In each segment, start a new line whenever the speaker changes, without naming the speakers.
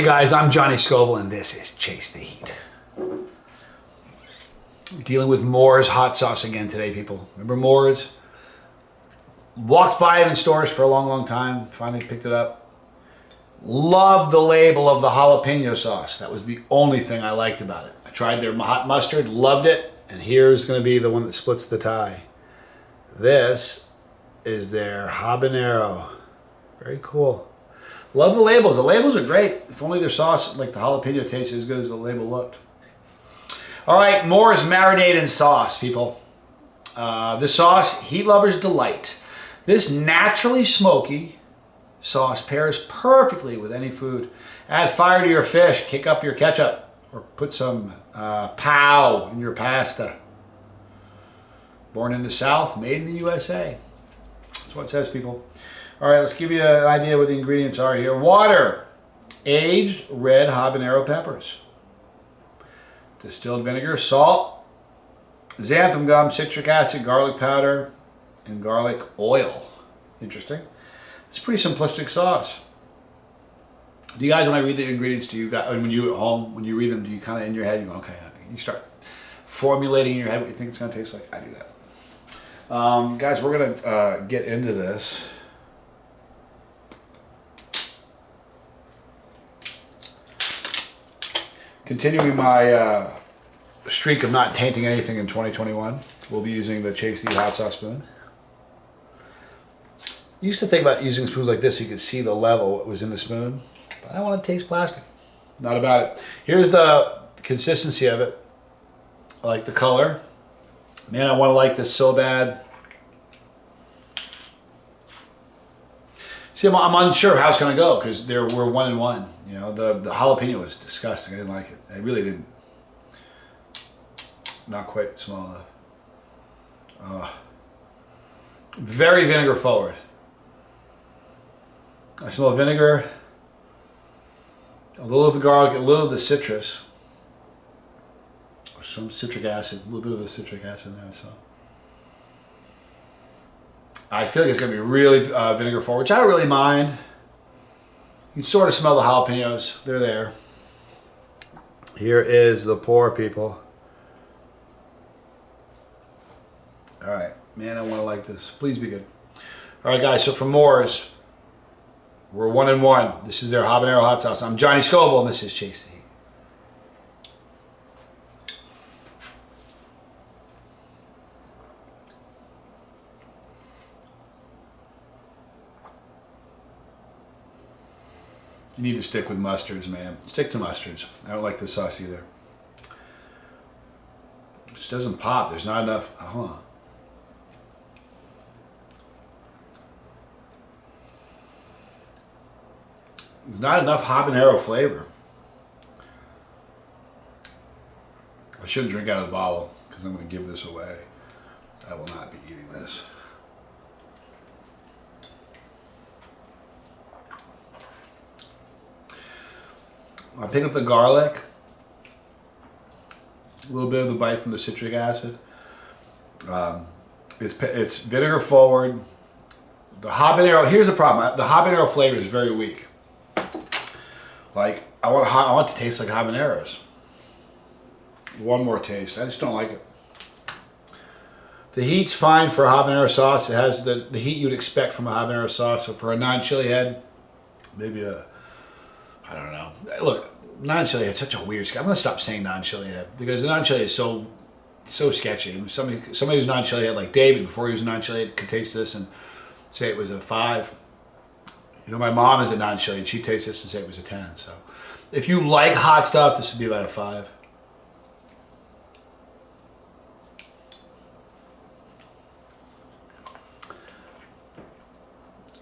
Hey guys, I'm Johnny Scoville and this is Chase the Heat. We're dealing with Moore's hot sauce again today, people. Remember Moore's? Walked by it in stores for a long time, finally picked it up. Loved the label of the jalapeno sauce. That was the only thing I liked about it. I tried their hot mustard, loved it, and here's gonna be the one that splits the tie. This is their habanero. Very cool. Love the labels. The labels are great. If only their sauce, like the jalapeno, tasted as good as the label looked. All right, Moore's marinade and sauce, people. This sauce, heat lovers delight. This naturally smoky sauce pairs perfectly with any food. Add fire to your fish, kick up your ketchup, or put some pow in your pasta. Born in the South, made in the USA. That's what it says, people. All right, let's give you an idea what the ingredients are here. Water, aged red habanero peppers, distilled vinegar, salt, xanthan gum, citric acid, garlic powder, and garlic oil. Interesting. It's a pretty simplistic sauce. Do you guys, when I read the ingredients, do you guys, when you at home, when you read them, do you kind of in your head, you go, okay, you start formulating in your head what you think it's going to taste like? I do that. Guys, we're going to get into this. Continuing my streak of not tainting anything in 2021, we'll be using the Chase the Heat hot sauce spoon. I used to think about using spoons like this so you could see the level what was in the spoon, but I don't want to taste plastic. Not about it. Here's the consistency of it. I like the color. Man, I want to like this so bad. See, I'm unsure how it's going to go because we're 1-1. You know, the jalapeno was disgusting. I didn't like it. I really didn't. Not quite small enough. Very vinegar forward. I smell vinegar, a little of the garlic, a little of the citrus, or some citric acid, a little bit of the citric acid there. So I feel like it's going to be really vinegar forward, which I don't really mind. You can sort of smell the jalapenos. They're there. Here is the pour, people. All right. Man, I want to like this. Please be good. All right, guys. So for Moore's, we're 1-1. This is their habanero hot sauce. I'm Johnny Scoville, and this is Chase the Heat. You need to stick with mustards, man. Stick to mustards. I don't like this sauce either. It just doesn't pop. There's not enough. There's not enough habanero flavor. I shouldn't drink out of the bottle because I'm going to give this away. I will not be eating this. I pick up the garlic, a little bit of the bite from the citric acid. It's vinegar forward. The habanero, here's the problem. The habanero flavor is very weak. Like, I want it to taste like habaneros. One more taste. I just don't like it. The heat's fine for a habanero sauce. It has the heat you'd expect from a habanero sauce. So for a non-chili head, maybe I don't know. Look, non-chili head is such a weird. I'm going to stop saying non-chili head because the non-chili is so sketchy. Somebody who's non-chili head, like David, before he was a non-chili head, could taste this and say it was a 5. You know, my mom is a non-chili and she tastes this and say it was a 10. So if you like hot stuff, this would be about a 5.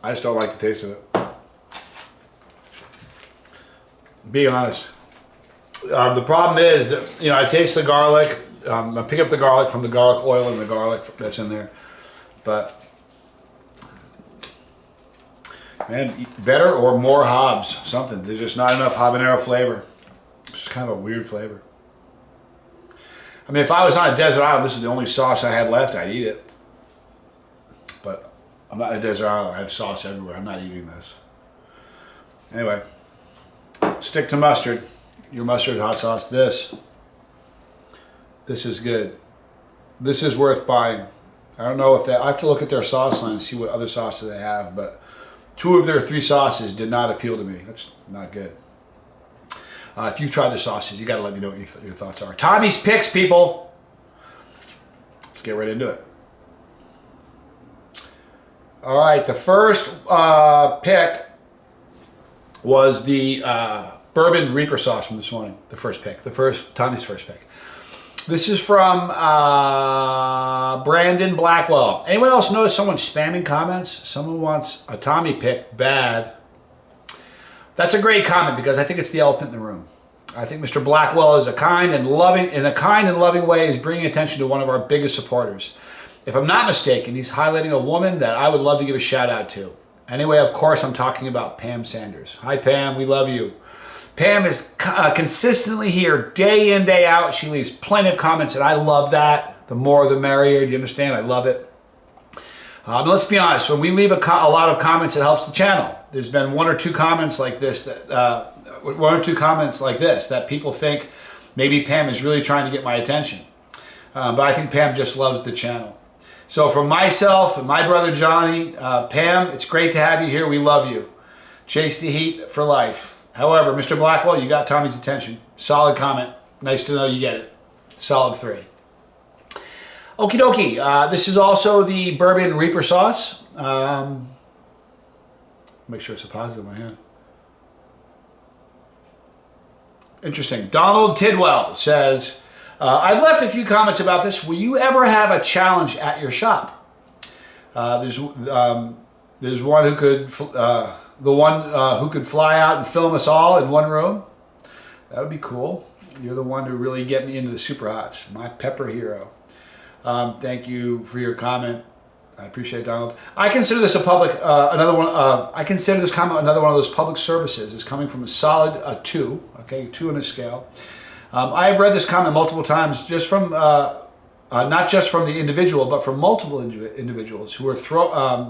I just don't like the taste of it. Be honest. The problem is that, you know, I taste the garlic. I pick up the garlic from the garlic oil and the garlic that's in there. But, man, better or more Habs, something. There's just not enough habanero flavor. It's just kind of a weird flavor. I mean, if I was on a desert island, this is the only sauce I had left, I'd eat it. But I'm not in a desert island. I have sauce everywhere. I'm not eating this. Anyway. Stick to mustard. Your mustard hot sauce. This is good. This is worth buying. I don't know if I have to look at their sauce line and see what other sauces they have, but 2 of their 3 sauces did not appeal to me. That's not good. If you've tried the sauces, you got to let me know what your thoughts are. Tommy's picks, people. Let's get right into it. All right, the first pick was the Bourbon Reaper sauce from this morning. The first pick, Tommy's first pick. This is from Brandon Blackwell. Anyone else notice someone spamming comments? Someone wants a Tommy pick bad. That's a great comment because I think it's the elephant in the room. I think Mr. Blackwell is in a kind and loving way is bringing attention to one of our biggest supporters. If I'm not mistaken, he's highlighting a woman that I would love to give a shout out to. Anyway, of course, I'm talking about Pam Sanders. Hi, Pam. We love you. Pam is consistently here day in, day out. She leaves plenty of comments, and I love that. The more, the merrier. Do you understand? I love it. Let's be honest. When we leave a lot of comments, it helps the channel. There's been 1 or 2 comments like this that people think maybe Pam is really trying to get my attention. But I think Pam just loves the channel. So from myself and my brother Johnny, Pam, it's great to have you here. We love you. Chase the heat for life. However, Mr. Blackwell, you got Tommy's attention. Solid comment. Nice to know you get it. Solid 3. Okie dokie. This is also the Bourbon Reaper sauce. Make sure it's a positive in my hand. Interesting. Donald Tidwell says, I've left a few comments about this. Will you ever have a challenge at your shop? There's one who could, who could fly out and film us all in one room. That would be cool. You're the one to really get me into the super hots. My pepper hero. Thank you for your comment. I appreciate it, Donald. I consider this a public, I consider this comment another one of those public services. It's coming from a solid 2, okay, 2 on a scale. I have read this comment multiple times, just from, not just from the individual, but from multiple individuals who are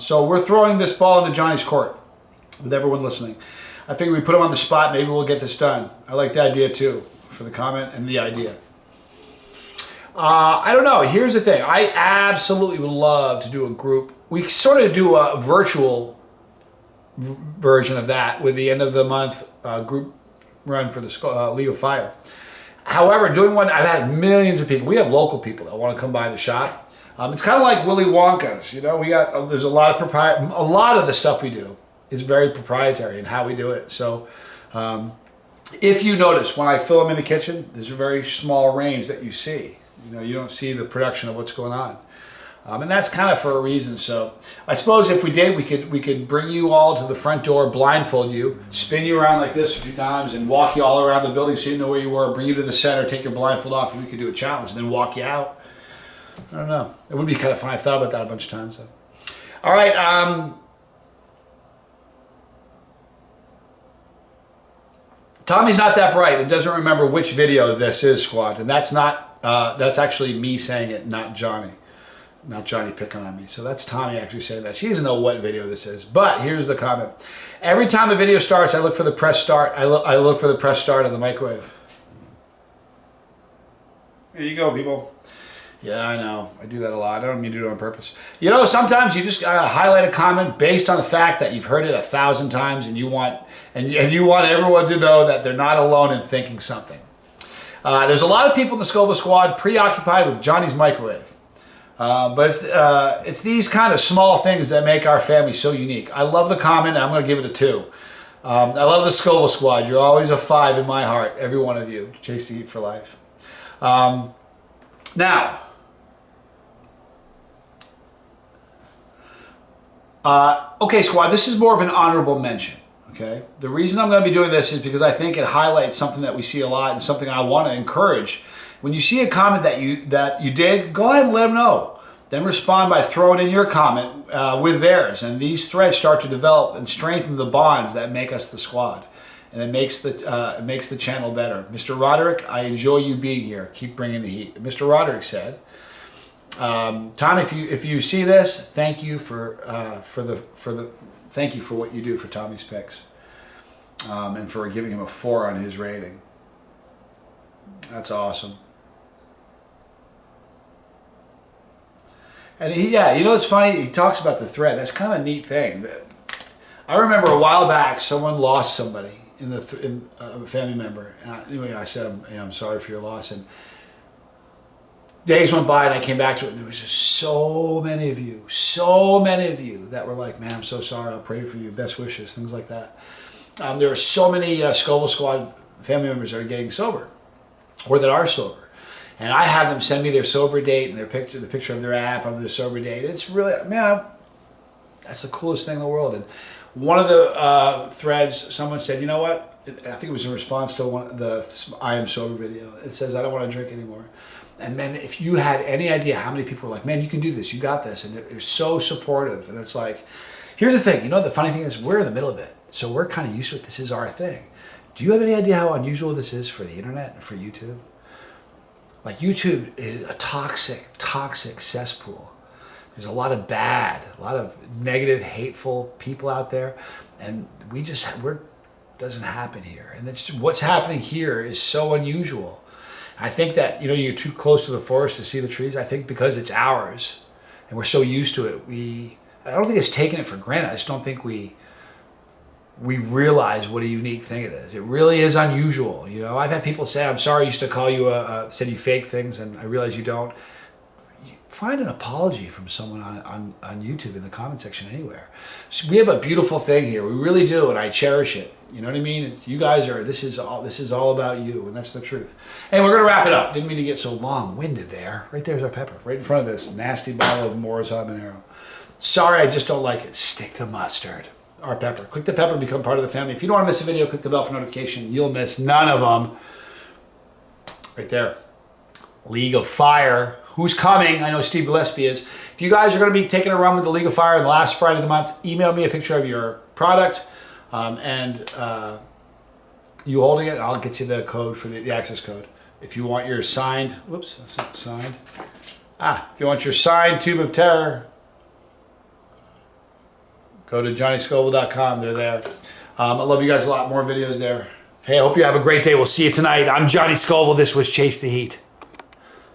so we're throwing this ball into Johnny's court with everyone listening. I think we put him on the spot. Maybe we'll get this done. I like the idea too, for the comment and the idea. I don't know. Here's the thing. I absolutely would love to do a group. We sort of do a virtual version of that with the end of the month group run for the League of Fire. However, doing one, I've had millions of people. We have local people that want to come by the shop. It's kind of like Willy Wonka's. You know, there's a lot of the stuff we do is very proprietary in how we do it. So, if you notice when I film in the kitchen, there's a very small range that you see. You know, you don't see the production of what's going on. And that's kind of for a reason. So I suppose if we did, we could bring you all to the front door, blindfold you, spin you around like this a few times, and walk you all around the building so you know where you were, bring you to the center, take your blindfold off, and we could do a challenge, and then walk you out. I don't know. It would be kind of fun. I've thought about that a bunch of times. So. All right. Tommy's not that bright and doesn't remember which video this is, squad. And that's not. That's actually me saying it, not Johnny. Not Johnny picking on me. So that's Tommy actually saying that. She doesn't know what video this is. But here's the comment. Every time a video starts, I look for the press start. I look for the press start of the microwave. Here you go, people. Yeah, I know. I do that a lot. I don't mean to do it on purpose. You know, sometimes you just gotta highlight a comment based on the fact that you've heard it 1,000 times, and you want everyone to know that they're not alone in thinking something. There's a lot of people in the Scoville Squad preoccupied with Johnny's microwave. But it's these kind of small things that make our family so unique. I love the comment, and I'm going to give it a 2. I love the Scoville Squad. You're always a 5 in my heart, every one of you. Chase the heat for life. Now, okay, squad, this is more of an honorable mention. Okay. The reason I'm going to be doing this is because I think it highlights something that we see a lot and something I want to encourage. When you see a comment that you dig, go ahead and let them know. Then respond by throwing in your comment with theirs, and these threads start to develop and strengthen the bonds that make us the squad, and it makes the channel better. Mr. Roderick, I enjoy you being here. Keep bringing the heat. Mr. Roderick said, Tom, if you see this, thank you for what you do for Tommy's Picks. and for giving him a 4 on his rating. That's awesome. And yeah, you know what's funny? He talks about the thread. That's kind of a neat thing. I remember a while back, someone lost somebody in a family member, and I said, I'm sorry for your loss. And days went by, and I came back to it, and there was just so many of you that were like, man, I'm so sorry. I'll pray for you. Best wishes, things like that. There are so many Scoville Squad family members that are getting sober, or that are sober. And I have them send me their sober date and the picture of their app of their sober date. It's really, man, that's the coolest thing in the world. And one of the threads, someone said, you know what? I think it was in response to the I Am Sober video. It says, I don't want to drink anymore. And man, if you had any idea how many people were like, man, you can do this, you got this. And they're so supportive. And it's like, here's the thing, the funny thing is we're in the middle of it. So we're kind of used to it. This is our thing. Do you have any idea how unusual this is for the internet and for YouTube? Like, YouTube is a toxic cesspool. There's a lot of negative, hateful people out there, and doesn't happen here. And what's happening here is so unusual. I think that, you're too close to the forest to see the trees. I think because it's ours, and we're so used to it, I don't think it's taking it for granted. I just don't think we realize what a unique thing it is. It really is unusual. I've had people say, I'm sorry, I used to call you, said you fake things, and I realize you don't. Find an apology from someone on YouTube in the comment section anywhere. So we have a beautiful thing here. We really do, and I cherish it. You know what I mean? You guys this is all about you, and that's the truth. And we're going to wrap it up. Didn't mean to get so long-winded there. Right there's our pepper, right in front of this nasty bottle of Moore's Habanero. Sorry, I just don't like it. Stick to mustard. Our pepper. Click the pepper, become part of the family. If you don't want to miss a video, click the bell for notification. You'll miss none of them. Right there. League of Fire. Who's coming? I know Steve Gillespie is. If you guys are going to be taking a run with the League of Fire on the last Friday of the month, email me a picture of your product and you holding it, and I'll get you the code for the access code. If you want your signed, whoops, that's not signed. If you want your signed Tube of Terror, go to johnnyscoville.com. They're there. I love you guys a lot. More videos there. Hey, I hope you have a great day. We'll see you tonight. I'm Johnny Scoville. This was Chase the Heat.